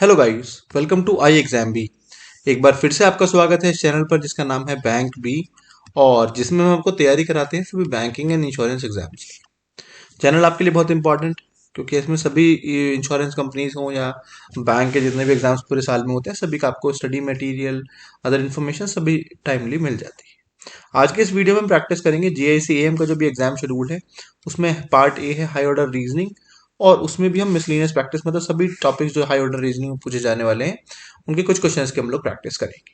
Hello guys, welcome to I exam B. एक बार फिर से आपका स्वागत है इस चैनल पर जिसका नाम है बैंक बी, और जिसमें हम आपको तैयारी कराते हैं सभी बैंकिंग एंड इंश्योरेंस एग्जाम्स की। चैनल आपके लिए बहुत इंपॉर्टेंट, क्योंकि इसमें सभी इंश्योरेंस कंपनीज हो या बैंक के जितने भी एग्जाम्स पूरे साल में होते हैं, सभी का आपको स्टडी मटेरियल, अदर इन्फॉर्मेशन सभी टाइमली मिल जाती है। आज के इस वीडियो में हम प्रैक्टिस करेंगे जीआईसी एएम का जो भी एग्जाम शेड्यूल है। उसमें पार्ट ए है हाई ऑर्डर रीजनिंग, और उसमें भी हम मिसलिनियस प्रैक्टिस, मतलब सभी टॉपिक्स जो हाई ऑर्डर रीजनिंग में पूछे जाने वाले हैं उनके कुछ क्वेश्चंस के हम लोग प्रैक्टिस करेंगे।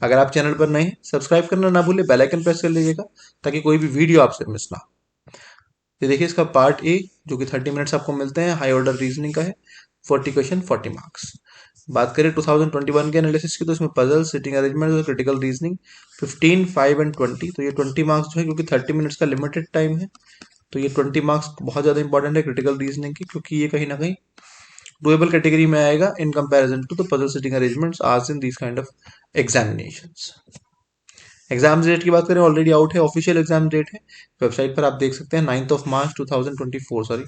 अगर आप चैनल पर नए हैं, सब्सक्राइब करना ना भूलें, बेल आइकन प्रेस कर लीजिएगा ताकि कोई भी वीडियो आपसे मिस ना हो। ये देखिए, इसका पार्ट ए जो कि 30 मिनट्स आपको मिलते हैं, हाई ऑर्डर रीजनिंग का है। 40 क्वेश्चन 40 मार्क्स। बात करें 2021 के एनालिसिस की, तो इसमें पजल, सिटिंग अरेंजमेंट और क्रिटिकल रीजनिंग 15, 5 एंड 20। तो ये 20 मार्क्स जो है, क्योंकि 30 मिनट्स का लिमिटेड टाइम है, तो ये 20 मार्क्स बहुत ज़्यादा इंपॉर्टेंट है क्रिटिकल रीजनिंग की, क्योंकि ये कहीं ना कहीं डुएबल कैटेगरी में आएगा in comparison to the puzzle, sitting arrangements आज in these kind of examinations. Exam date की बात करें, ऑलरेडी आउट है, ऑफिशियल एग्जाम डेट है, वेबसाइट पर आप देख सकते हैं। 9 मार्च 2024, सॉरी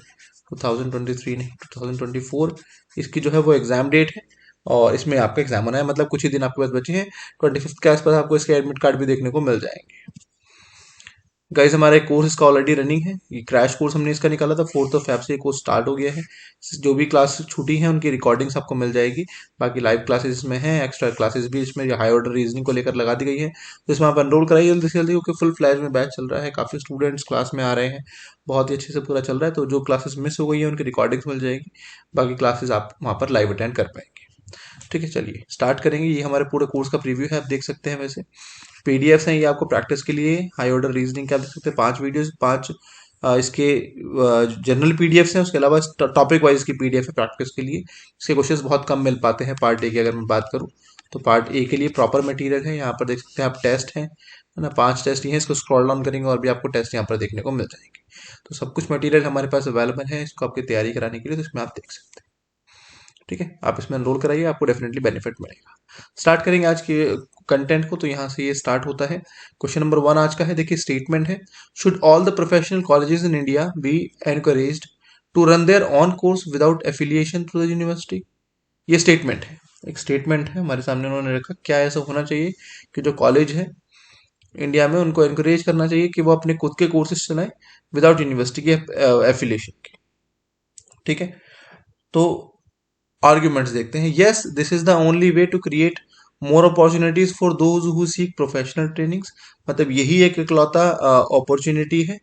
2023 नहीं, 2024 इसकी जो है वो एग्जाम डेट है। और इसमें आपका एग्जाम होना है, मतलब कुछ ही दिन आपके पास बचे हैं। 25 के आसपास आपको इसके एडमिट कार्ड भी देखने को मिल जाएंगे। गाइस, हमारा एक कोर्स इसका ऑलरेडी रनिंग है। ये क्रैश कोर्स हमने इसका निकाला था, 4 फेब से ये कोर्स स्टार्ट हो गया है। जो भी क्लास छूटी हैं उनकी रिकॉर्डिंग्स आपको मिल जाएगी। बाकी लाइव क्लासेस इसमें हैं, एक्स्ट्रा क्लासेस भी इसमें हाई ऑर्डर रीजनिंग को लेकर लगा दी गई है। तो इसमें आप एनरोल कराइए जल्दी से जल्दी, क्योंकि फुल फ्लैश में बैच चल रहा है, काफ़ी स्टूडेंट्स क्लास में आ रहे हैं, बहुत ही अच्छे से पूरा चल रहा है। तो जो क्लासेस मिस हो गई है उनकी रिकॉर्डिंग्स मिल जाएगी, बाकी क्लासेस आप वहाँ पर लाइव अटेंड कर पाएंगे। ठीक है, चलिए स्टार्ट करेंगे। ये हमारे पूरे कोर्स का प्रीव्यू है, आप देख सकते हैं। वैसे पीडीएफ्स हैं ये आपको प्रैक्टिस के लिए। हाई ऑर्डर रीजनिंग के आप देख सकते हैं 5 वीडियोस, 5 इसके जनरल पीडीएफ्स हैं, उसके अलावा टॉपिक वाइज की पीडीएफ है प्रैक्टिस के लिए। इसके क्वेश्चंस बहुत कम मिल पाते हैं पार्ट ए की अगर मैं बात करूँ, तो पार्ट ए के लिए प्रॉपर मटेरियल है। यहाँ पर देख सकते हैं आप, टेस्ट है ना, 5 टेस्ट ही हैं। इसको स्क्रॉल डाउन करेंगे और भी आपको टेस्ट यहाँ पर देखने को मिल जाएंगे। तो सब कुछ मटेरियल हमारे पास अवेलेबल है इसको आपकी तैयारी कराने के लिए, तो इसमें आप देख सकते हैं। ठीक है, आप इसमें एनरोल कराइए, आपको डेफिनेटली बेनिफिट मिलेगा। स्टार्ट करेंगे आज के कंटेंट को, तो यहाँ से ये स्टार्ट होता है। क्वेश्चन नंबर 1 आज का है। देखिए, स्टेटमेंट है, should all the professional colleges in India be encouraged to run their own course without affiliation through the university. ये स्टेटमेंट है, एक स्टेटमेंट है हमारे सामने उन्होंने रखा। क्या ऐसा होना चाहिए कि जो कॉलेज है इंडिया में, उनको एनकरेज करना चाहिए कि वो अपने खुद के कोर्सेज चलाएं विदाउट यूनिवर्सिटी के एफिलिएशन के। ठीक है, तो आर्ग्यूमेंट्स देखते हैं। Yes, this is the only way to create more opportunities for those who seek professional trainings. मतलब यही एक इकलौता अपॉर्चुनिटी है,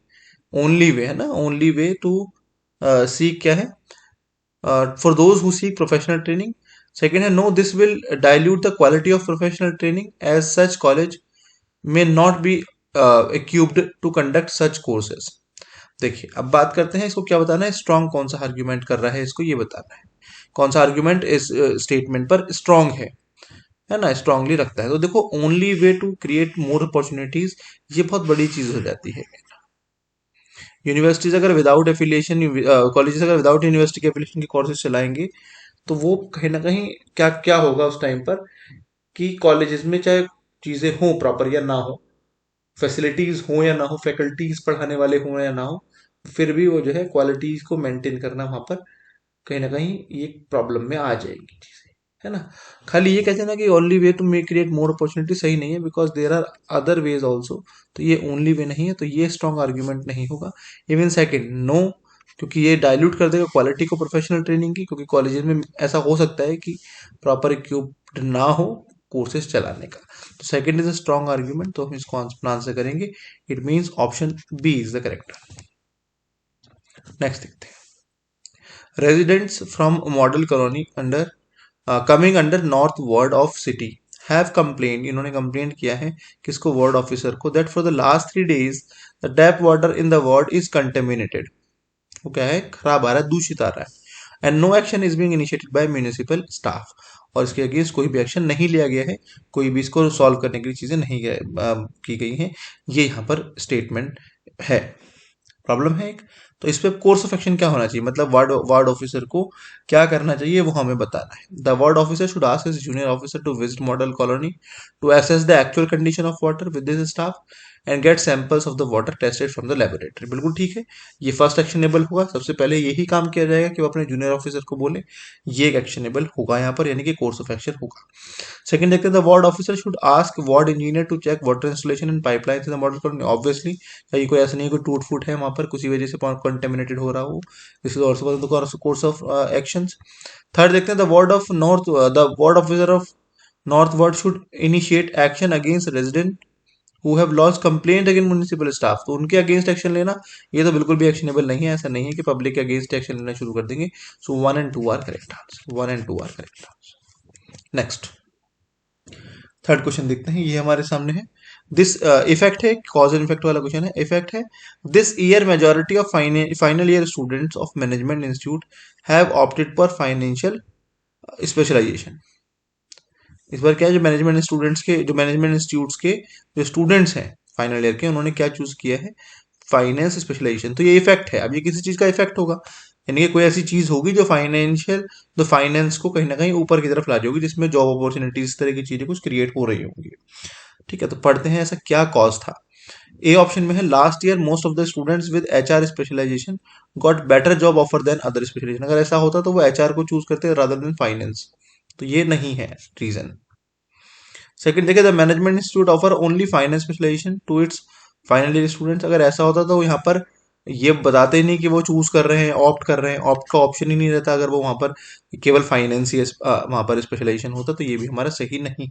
ओनली वे है ना, ओनली वे टू सीक क्या है, for those who seek professional training. Second है, no this will dilute the quality of professional training as such college may not be equipped to conduct such courses. देखिए, अब बात करते हैं इसको क्या बताना है, स्ट्रांग कौन सा आर्ग्यूमेंट कर रहा है, इसको ये बताना है कौन सा आर्ग्यूमेंट इस स्टेटमेंट पर स्ट्रांग है ना, स्ट्रांगली रखता है। तो देखो, only way to create more opportunities, ये बहुत बड़ी चीज हो जाती है। यूनिवर्सिटीज अगर विदाउट एफिलिएशन, कॉलेजेस अगर विदाउट यूनिवर्सिटी के एफिलिएशन के कोर्सेज चलाएंगे, तो वो कहीं ना कहीं क्या क्या होगा उस टाइम पर, कि कॉलेजेस में चाहे चीजें हों प्रॉपर या ना हो, फैसिलिटीज हो या ना हो, फैकल्टीज पढ़ाने वाले हों या ना हो, फिर भी वो जो है क्वालिटीज को मेंटेन करना वहां पर कहीं ना कहीं ये प्रॉब्लम में आ जाएगी चीजें, है ना। खाली ये कहते हैं ना कि only way to make create more opportunity, सही नहीं है, because there are other ways also. तो ये ओनली वे नहीं है, तो ये स्ट्रॉन्ग आर्ग्यूमेंट नहीं होगा। इवन सेकेंड, नो, क्योंकि ये डाइल्यूट कर देगा क्वालिटी को प्रोफेशनल ट्रेनिंग की, क्योंकि कॉलेजेस में ऐसा हो सकता है कि प्रॉपर इक्विप्ड ना हो कोर्सेज चलाने का। तो second is a strong argument, तो हम इसको आंसर करेंगे। It means option B is the correct. Next देखते हैं। Residents from model colony under coming under north ward of city have complained, इन्होंने कंप्लेंट किया है किसको, वार्ड ऑफिसर को, that for the last 3 days the tap water in the ward is contaminated। वो क्या है, खराब आ रहा है, दूषित आ रहा है। And no action is being initiated by municipal staff, और इसके अगेंस्ट कोई भी एक्शन नहीं लिया गया है, कोई भी इसको सॉल्व करने के लिए चीजें नहीं की गई हैं। ये यहाँ पर स्टेटमेंट है, प्रॉब्लम है एक। तो इस पे कोर्स ऑफ एक्शन क्या होना चाहिए, मतलब वार्ड वार्ड ऑफिसर को क्या करना चाहिए वो हमें बताना है। The ward officer should ask his junior officer to visit model colony to assess the actual condition of water with his staff and get samples of the water tested from the laboratory. बिल्कुल ठीक है, ये first actionable होगा। सबसे पहले यही काम किया जाएगा कि वो अपने जूनियर ऑफिसर को बोले, ये एक एक्शनेबल होगा यहाँ पर, यानी कि कोर्स ऑफ एक्शन होगा। सेकंड देखते हैं, the ward officer should ask ward engineer to check water installation and pipeline in the model colony. Obviously कहीं कोई ऐसा नहीं है कोई टूट फूट है वहां पर, किसी वजह से कंटेमिनेटेड हो रहा हो, this is also the course of actions. Third देखते हैं, the ward officer of north ward should initiate action against resident who have launch complaint against municipal staff. तो उनके अगेंस्ट एक्शन लेना ये तो बिल्कुल भी एक्शनेबल नहीं है। ऐसा नहीं है कि पब्लिक के अगेंस्ट एक्शन लेना शुरू कर देंगे। So 1 and 2 are correct answer, 1 and 2 are correct answer. Next third question देखते हैं, ये हमारे सामने है। दिस इफेक्ट है, कॉज एंड इफेक्ट वाला क्वेश्चन है। इफेक्ट है, this year majority of final year students of management institute have opted for financial specialisation. इस बार क्या है, जो मैनेजमेंट इंस्टीट्यूट्स के जो स्टूडेंट्स हैं फाइनल ईयर के, उन्होंने क्या चूज किया है, फाइनेंस स्पेशलाइजेशन। तो ये इफेक्ट है, अब ये किसी चीज का इफेक्ट होगा, यानी कि कोई ऐसी चीज होगी जो फाइनेंस को कहीं ना कहीं ऊपर की तरफ ला जाएगी, जिसमें जॉब अपॉर्चुनिटीज इस तरह की चीजें कुछ क्रिएट हो रही होंगी। ठीक है, तो पढ़ते हैं ऐसा क्या कॉज था। ए ऑप्शन में है, last year most of the students with HR specialisation got better job offer than other specialisation. अगर ऐसा होता तो वो एचआर को चूज करते रादर देन फाइनेंस, तो ये नहीं है रीजन। सेकंड देखिए, the management institute offer only finance specialisation to its final year students. अगर ऐसा होता तो यहाँ पर ये बताते ही नहीं कि वो चूज कर रहे हैं, ऑप्ट कर रहे हैं, ऑप्ट का ऑप्शन ही नहीं रहता अगर वो वहां पर केवल फाइनेंस ही वहां पर स्पेशलाइजेशन होता, तो ये भी हमारा सही नहीं।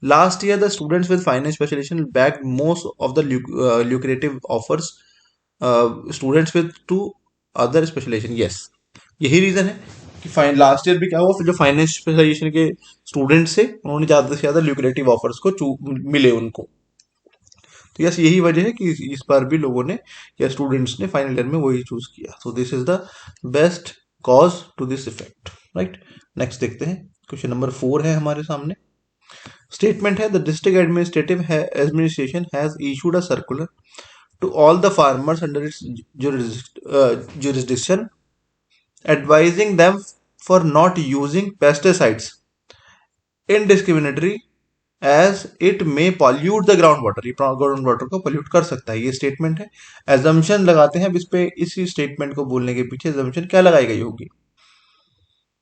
Last year the students with finance specialisation back most of the lucrative offers students with two other specialisation. Yes, यही रीजन है कि फाइन लास्ट ईयर भी क्या हुआ, फिर जो फाइनेंस स्पेशलाइजेशन के स्टूडेंट्स थे उन्होंने ज्यादा से ज्यादा ल्यूक्रेटिव ऑफर्स को मिले उनको। तो यस, यही वजह है कि इस बार भी लोगों ने या स्टूडेंट्स ने फाइनल ईयर में वही चूज किया। So this is the best cause to this effect, right. Next देखते हैं, क्वेश्चन नंबर 4 है हमारे सामने। स्टेटमेंट है, the district administration has issued a circular to all the farmers under its jurisdiction advising them for not using pesticides indiscriminately as it may pollute the ground water। ये ground water को pollute कर सकता है, ये statement है। Assumption लगाते हैं अब इस पे, इसी स्टेटमेंट को बोलने के पीछे एजम्पशन क्या लगाई गई होगी।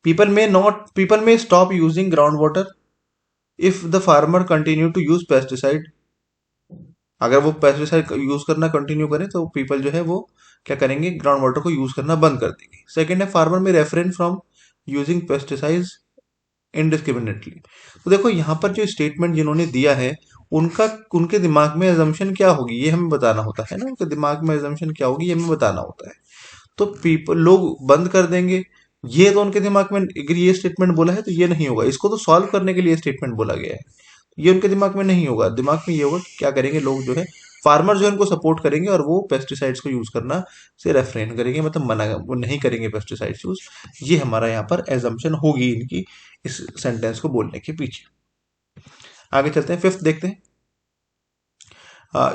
People may stop using ground water if the farmer continue to use pesticide. अगर वो पेस्टिसाइड यूज करना कंटिन्यू करें तो पीपल जो है वो क्या करेंगे, ग्राउंड वाटर को यूज करना बंद कर देंगे। सेकेंड है, फार्मर में refrain from using pesticides indiscriminately. तो देखो यहाँ पर जो स्टेटमेंट जिन्होंने दिया है उनका उनके दिमाग में एजम्पशन क्या होगी ये हमें बताना होता है ना, उनके दिमाग में एजम्पशन क्या होगी ये हमें बताना होता है। तो पीपल लोग बंद कर देंगे, ये तो उनके दिमाग में, अगर ये स्टेटमेंट बोला है तो ये नहीं होगा, इसको तो सॉल्व करने के लिए स्टेटमेंट बोला गया है, ये उनके दिमाग में नहीं होगा। दिमाग में ये होगा कि क्या करेंगे लोग जो है, फार्मर जो है उनको सपोर्ट करेंगे और वो पेस्टिसाइड्स को यूज करना से रेफ्रेन करेंगे, मतलब मना वो नहीं करेंगे पेस्टिसाइड्स यूज। ये हमारा यहाँ पर एजम्पशन होगी इनकी इस सेंटेंस को बोलने के पीछे। आगे चलते हैं, फिफ्थ देखते हैं।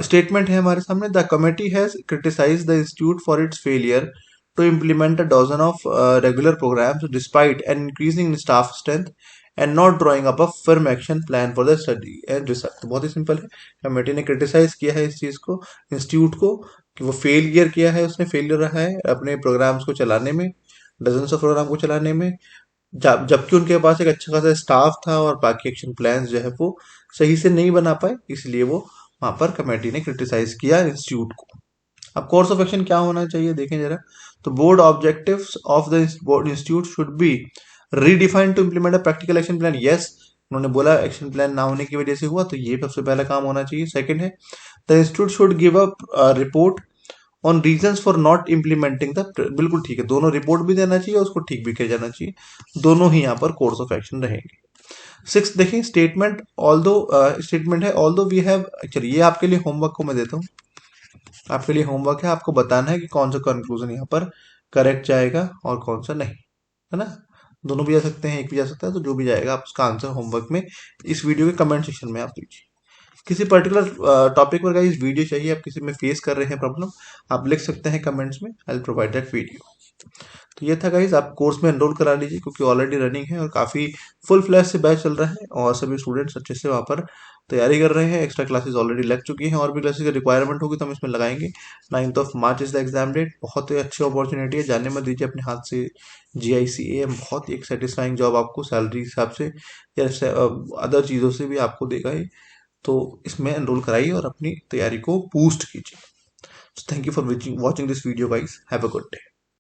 स्टेटमेंट है हमारे सामने, the committee has criticise the institute for its failure to implement a dozen of regular programs despite an increasing staff strength and not drawing up a firm action plan for the study and research. तो बहुत ही simple है, committee ने criticise किया है इस चीज को, इंस्टीट्यूट को, कि वो फेलियर किया है, उसने फेलियर रहा है अपने प्रोग्राम्स को चलाने में, डजन ऑफ प्रोग्राम को चलाने में, जबकि उनके पास एक अच्छा खासा स्टाफ था और बाकी एक्शन प्लान जो है वो सही से नहीं बना पाए, इसलिए वो वहां पर कमेटी ने क्रिटिसाइज किया इंस्टीट्यूट को। अब कोर्स ऑफ एक्शन क्या होना चाहिए देखें जरा, तो board objectives of the board institute should be redefined to implement a practical action plan. Yes, उन्होंने बोला एक्शन प्लान ना होने की वजह से हुआ, तो ये सबसे पहला काम होना चाहिए। सेकंड है, the institute should give a report on reasons for not implementing the. बिल्कुल ठीक है, दोनों रिपोर्ट भी देना चाहिए और उसको ठीक भी किया जाना चाहिए, दोनों ही यहाँ पर कोर्स ऑफ एक्शन रहेंगे। सिक्स देखिए, स्टेटमेंट है ऑल्दो वी हैव, चलिए ये आपके लिए होमवर्क को मैं देता हूँ, आपके लिए होमवर्क है, आपको बताना है कि कौन सा कंक्लूजन यहाँ पर करेक्ट जाएगा और कौन सा नहीं, है ना। दोनों भी जा सकते हैं, एक भी जा सकता है, तो जो भी जाएगा आप उसका आंसर होमवर्क में इस वीडियो के कमेंट सेक्शन में आप दीजिए। किसी पर्टिकुलर टॉपिक पर गाइस वीडियो चाहिए, आप किसी में फेस कर रहे हैं प्रॉब्लम, आप लिख सकते हैं कमेंट्स में, I will provide that video. तो ये था गाइस, आप कोर्स में एनरोल करा लीजिए क्योंकि ऑलरेडी रनिंग है और काफ़ी फुल फ्लैश से बैच चल रहा है और सभी स्टूडेंट्स अच्छे से वहाँ पर तैयारी कर रहे हैं। एक्स्ट्रा क्लासेस ऑलरेडी लग चुकी हैं और भी क्लासेस की रिक्वायरमेंट होगी तो हम इसमें लगाएंगे। 9 मार्च इज़ द एग्जाम डेट। बहुत ही अच्छी अपॉर्चुनिटी है, जानने मत दीजिए अपने हाथ से। GICAM बहुत ही एक सेटिस्फाइंग जॉब आपको सैलरी हिसाब से या अदर चीज़ों से भी आपको देगा ये। तो इसमें एनरोल कराइए और अपनी तैयारी को बूस्ट कीजिए। Thank you for watching this video guys, have a good day.